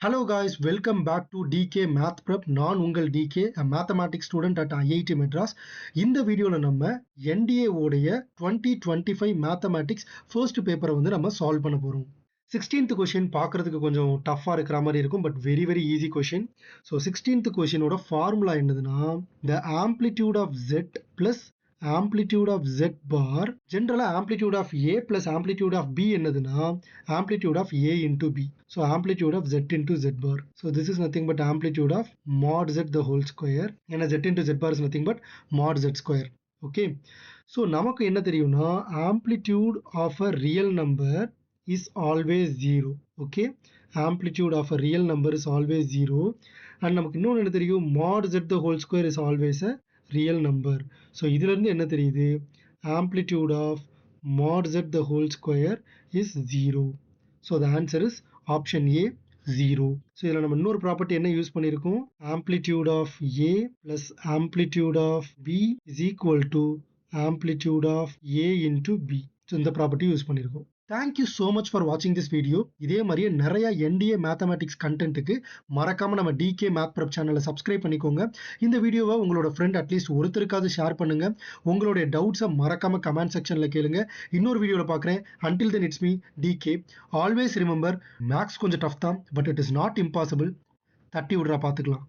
Hello guys, welcome back to DK Math Prep. நான் உங்கள் DK, a mathematics student at IIT Madras. இந்த வீடியோல நம்ம NDA உடைய 2025 mathematics first paper வந்து நம்ம சால்வ் பண்ண போறோம். 16th question பார்க்கிறதுக்கு கொஞ்சம் டஃப்பா இருக்கிற மாதிரி இருக்கும், but very easy question. So 16th question ஓட ஃபார்முலா என்னதுன்னா the amplitude of z plus amplitude of z bar, generally amplitude of a plus amplitude of b என்னதுன்னா amplitude of a into b. So amplitude of z into z bar. So this is nothing but amplitude of mod z the whole square. And z into z bar is nothing but mod z square. Okay. So நமக்கு என்ன தெரியும்னா amplitude of a real number is always 0. Okay. Amplitude of a real number is always 0. And நமக்கு இன்னொன்று என்ன தெரியும், mod z the whole square is always a real number. So இதிலிருந்து என்ன தெரியுது, amplitude of mod z the whole square is 0. So the answer is option A, 0. So இதில் நம்ம இன்னொரு ப்ராப்பர்ட்டி என்ன யூஸ் பண்ணியிருக்கோம், amplitude of A plus amplitude of B is equal to amplitude of A into B. So இந்த property use பண்ணியிருக்கோம். Thank you so much for watching this video. இதே மாதிரியே நிறைய NDA மேத்தமேட்டிக்ஸ் கண்டென்ட்டுக்கு மறக்காம நம்ம DK மேத் ப்ரெப் சேனலை subscribe பண்ணிக்கோங்க. இந்த வீடியோவை உங்களோட ஃப்ரெண்ட் அட்லீஸ்ட் ஒருத்தருக்காவது ஷேர் பண்ணுங்க. உங்களுடைய டவுட்ஸை மறக்காம கமெண்ட் செக்ஷன்ல கேளுங்க. இன்னொரு வீடியோவில் பார்க்குறேன். Until then it's me DK. Always remember, maths கொஞ்சம் டஃப் தான், but it is not impossible. தட்டி விடுறா பார்த்துக்கலாம்.